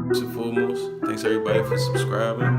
First and foremost, thanks everybody for subscribing.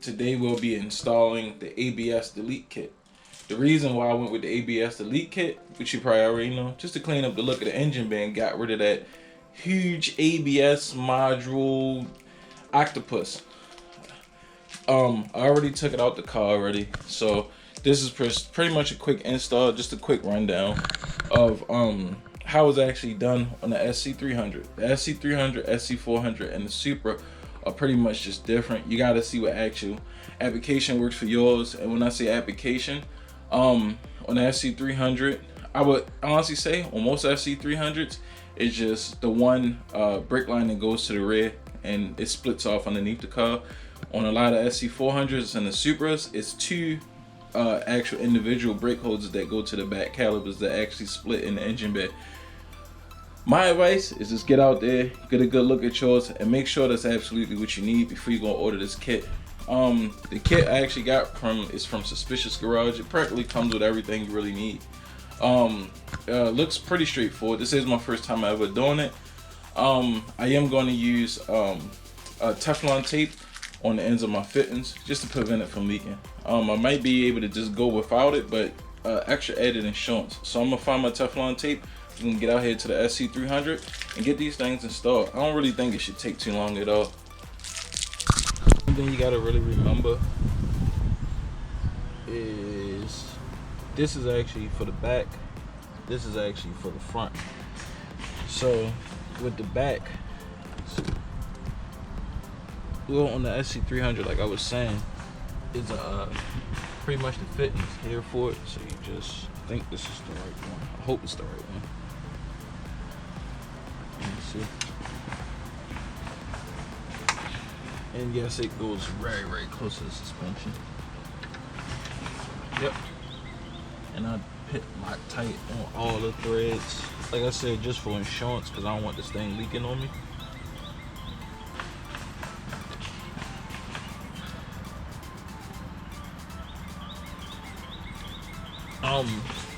Today we'll be installing the ABS delete kit. The reason why I went with the ABS delete kit, which you probably already know, just to clean up the look of the engine bay and got rid of that huge ABS module octopus. I already took it out the car already, so this is pretty much a quick install, just a quick rundown of how it's actually done on the SC300. The SC300, SC400, and the Supra are pretty much just different. You got to see what actual application works for yours. And when I say application, on the SC300, I would honestly say on most SC300s, it's just the one brake line that goes to the rear and it splits off underneath the car. On a lot of SC400s and the Supras, it's two actual individual brake hoses that go to the back calipers that actually split in the engine bay. My advice is just get out there, get a good look at yours, and make sure that's absolutely what you need before you go order this kit. The kit I actually got is from Suspicious Garage. It practically comes with everything you really need. Looks pretty straightforward. This is my first time ever doing it. I am going to use Teflon tape on the ends of my fittings just to prevent it from leaking. I might be able to just go without it, but extra added insurance. So I'm gonna find my Teflon tape. You can get out here to the SC300 and get these things installed. I don't really think it should take too long at all. One thing you gotta really remember is this is actually for the back, this is actually for the front. So with the back, well, on the SC300, like I was saying, is pretty much the fittings here for it. So you just think this is the right one. I hope it's the right one. See. And yes, it goes very, very close to the suspension. Yep. And I put my tight on all the threads. Like I said, just for insurance, because I don't want this thing leaking on me.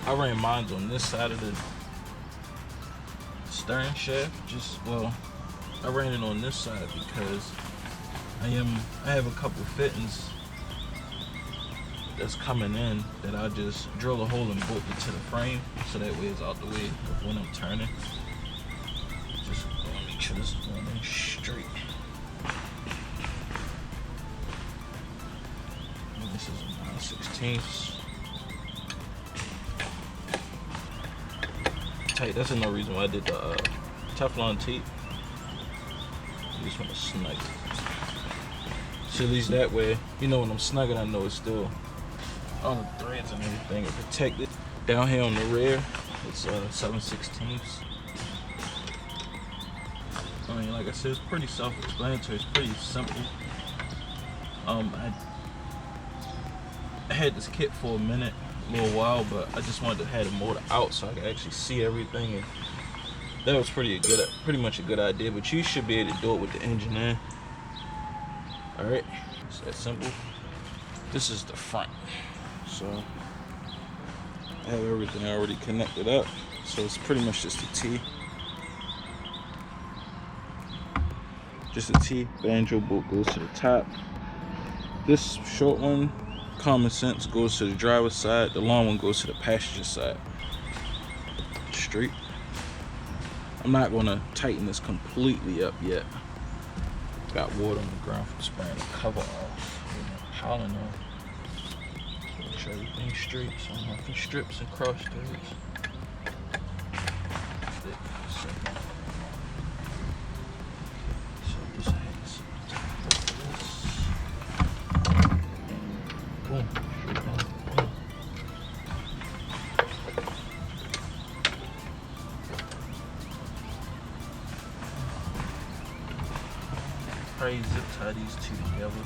I ran mine on this side of the steering shaft. I ran it on this side because I have a couple fittings that's coming in that I just drill a hole and bolt it to the frame, so that way it's out the way of when I'm turning. Just gonna make sure this is going in straight. And this is a 9/16. Tight. That's another reason why I did the Teflon tape. I just want to snug it. So at least that way, you know, when I'm snugging, I know it's still all the threads and everything are protected. Down here on the rear, it's 7/16. I mean, like I said, it's pretty self-explanatory. It's pretty simple. I had this kit for a little while, but I just wanted to have the motor out so I could actually see everything, and that was pretty much a good idea. But you should be able to do it with the engine in. All right, it's that simple. This is the front, so I have everything already connected up, so it's pretty much just a T. Just a T. Banjo bolt goes to the top. This short one, common sense, goes to the driver's side. The long one goes to the passenger side. Straight. I'm not going to tighten this completely up yet. Got water on the ground from spraying the cover off. Piling on. sure everything's straight, so nothing strips and cross threads. Boom. Probably zip tie these two together.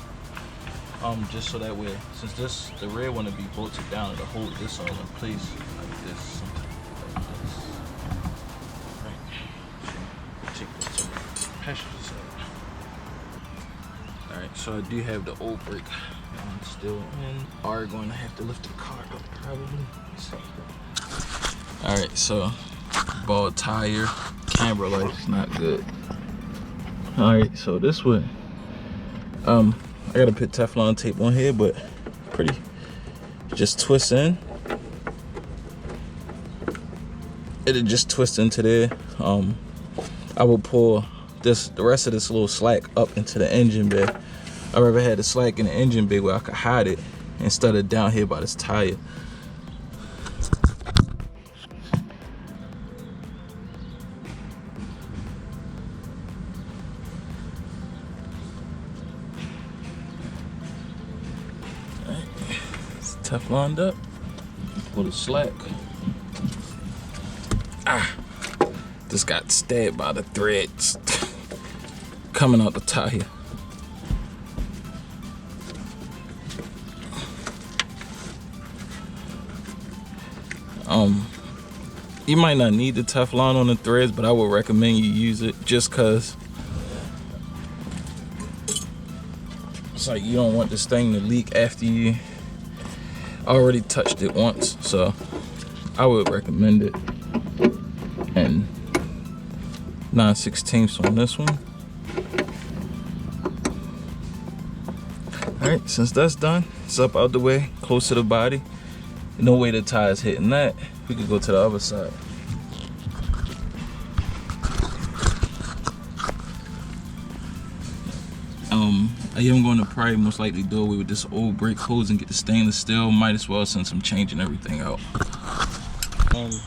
Just so that way, since the red one to be bolted down, it'll hold this all in place like this. Like this. Right. So take this to the passenger side. Alright, so I do have the old brake still in. Are going to have to lift the car up probably. Alright, so bald tire, camera light's not good. Alright, so this one, I gotta put Teflon tape on here, but pretty, just twist in. It'll just twist into there. I will pull the rest of this little slack up into the engine bay. I rather had the slack in the engine bay where I could hide it instead of down here by this tire. Tefloned up, pull the slack. Just got stabbed by the threads coming out the tire. You might not need the Teflon on the threads, but I would recommend you use it just cause it's like you don't want this thing to leak after you already touched it once, so I would recommend it. And 9/16 on this one. Alright, since that's done, it's up out the way, close to the body. No way the tire's hitting that. We could go to the other side. I am going to probably most likely do away with this old brake hose and get the stainless steel. Might as well, since I'm changing everything out. If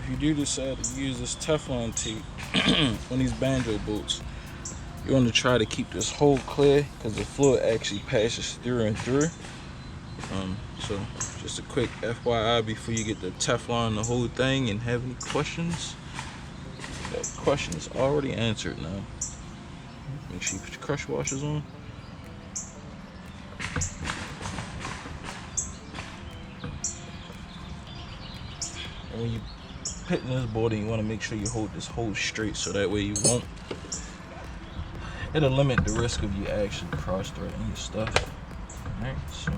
you do decide to use this Teflon tape on these banjo bolts, you want to try to keep this hole clear because the fluid actually passes through and through. So just a quick FYI before you get the Teflon on the whole thing and have any questions. That question is already answered now. Make sure you put your crush washers on. And when you pitting this board, you want to make sure you hold this hose straight so that way you won't. It'll limit the risk of you actually cross-threading your stuff. Alright, so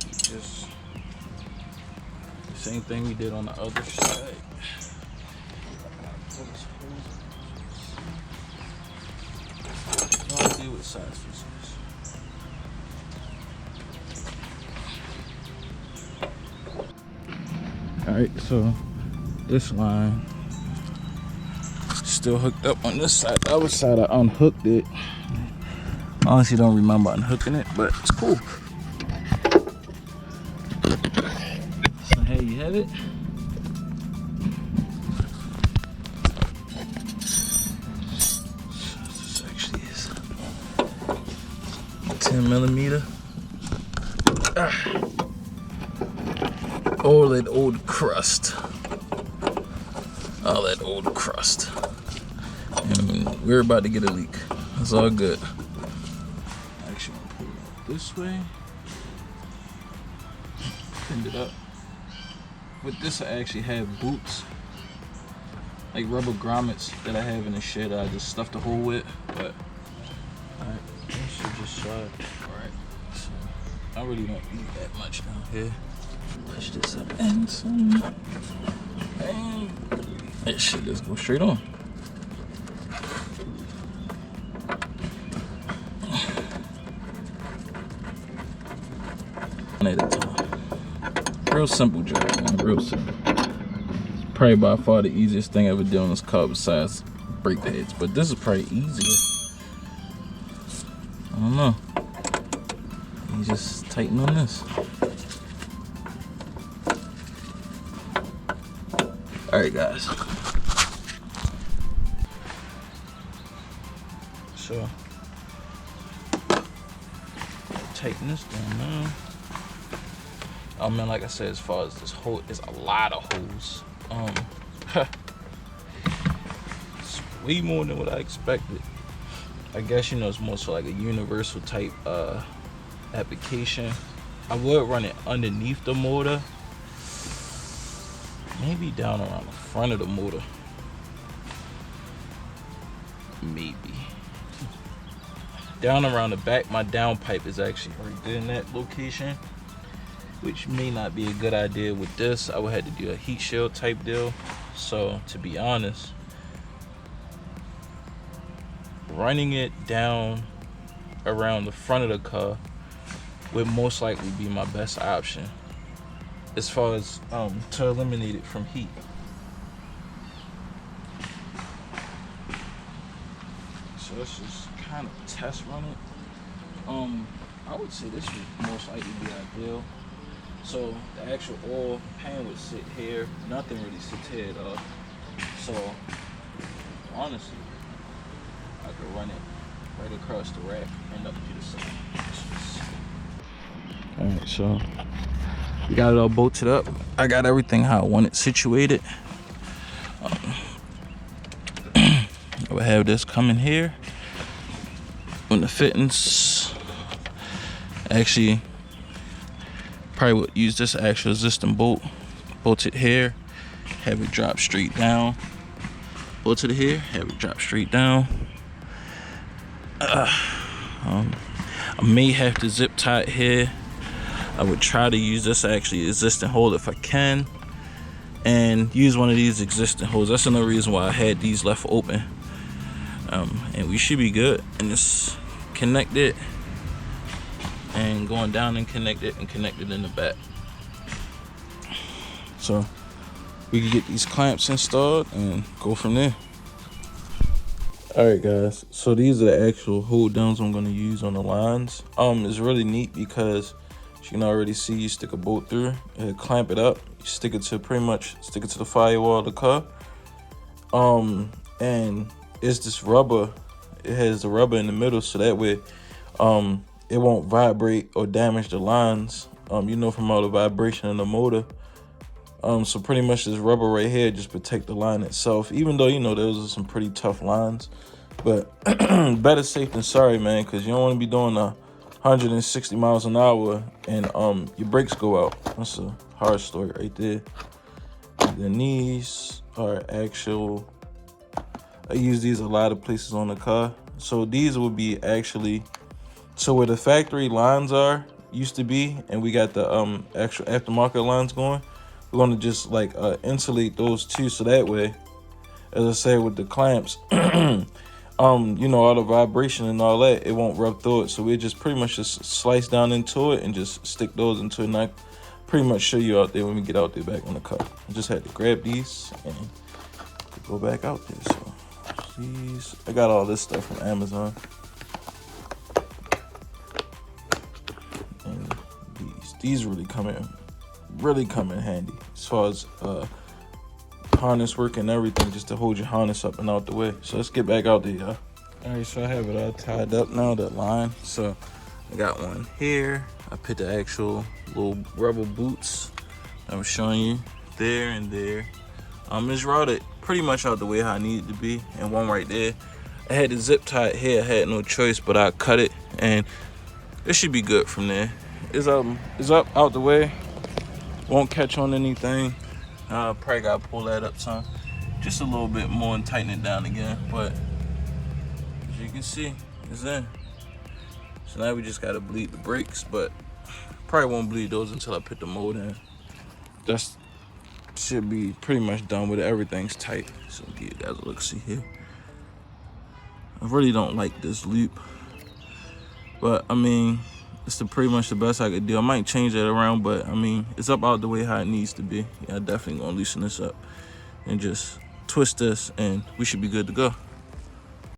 just the same thing we did on the other side. No idea what size this is. Alright, so this line still hooked up on this side. The other side I unhooked it. Honestly don't remember unhooking it, but it's cool. So here you have it. This actually is 10mm. All that old crust. All that old crust. And we're about to get a leak. It's all good. Actually, I'm gonna pull it out this way. Pinned it up. With this, I actually have boots, like rubber grommets that I have in the shed. I just stuffed the hole with. But alright, this should just slide. Alright, so I really don't need that much down here. Push this up and some, and it should just go straight on. At a time. Real simple job, man. Real simple. It's probably by far the easiest thing I ever did on this car besides brake pads. But this is probably easier. I don't know. You just tighten on this. Alright guys. So tighten this down now. Oh man, like I said, as far as this hole, it's a lot of holes. It's way more than what I expected. I guess, you know, it's more so like a universal type application. I would run it underneath the motor, maybe down around the front of the motor, maybe down around the back. My downpipe is actually right there in that location, which may not be a good idea with this. I would have to do a heat shield type deal. So to be honest, running it down around the front of the car would most likely be my best option as far as to eliminate it from heat. So let's just kind of test run it. I would say this would most likely be ideal. So the actual oil pan would sit here. Nothing really sits here at all. So honestly, I could run it right across the rack and up to the side. Alright, so we got it all bolted up. I got everything how I want it situated. I would have this coming here when the fittings. Actually, probably would use this actual existing bolt, bolt it here, have it drop straight down, bolt it here, have it drop straight down. I may have to zip tie it here. I would try to use this actually existing hole if I can, and use one of these existing holes. That's another reason why I had these left open. And we should be good. And just connect it, and going down and connect it in the back. So we can get these clamps installed and go from there. Alright guys, so these are the actual hold downs I'm going to use on the lines. It's really neat because as you can already see, you stick a bolt through and clamp it up. You stick it to the firewall of the car. And it's this rubber. It has the rubber in the middle, so that way it won't vibrate or damage the lines, you know, from all the vibration in the motor. So pretty much this rubber right here just protect the line itself, even though, you know, those are some pretty tough lines. But better safe than sorry, man, because you don't want to be doing 160 miles an hour and your brakes go out. That's a hard story right there. And then these are actual, I use these a lot of places on the car. So these will be actually, so where the factory lines are used to be, and we got the actual aftermarket lines going, we're going to just like insulate those two, so that way, as I said, with the clamps, you know, all the vibration and all that, it won't rub through it. So we just pretty much just slice down into it and just stick those into it, and I pretty much show you out there when we get out there back on the car. I just had to grab these and go back out there. So these, I got all this stuff from Amazon. And these really come in handy as far as harness work and everything, just to hold your harness up and out the way. So let's get back out there, y'all. All right, so I have it all tied up now, that line. So I got one here. I put the actual little rubber boots I was showing you there and there. It's routed pretty much out the way how I need it to be, and one right there. I had to zip tie it here. I had no choice, but I cut it, and it should be good from there. It's up out the way. Won't catch on anything. Probably gotta pull that up some, just a little bit more, and tighten it down again. But as you can see, it's in. So now we just gotta bleed the brakes, but probably won't bleed those until I put the mold in. That's should be pretty much done with it. Everything's tight. So give you guys a look, see here. I really don't like this loop, but I mean, it's pretty much the best I could do. I might change that around, but I mean, it's up out the way how it needs to be. Yeah, I definitely gonna loosen this up and just twist this, and we should be good to go.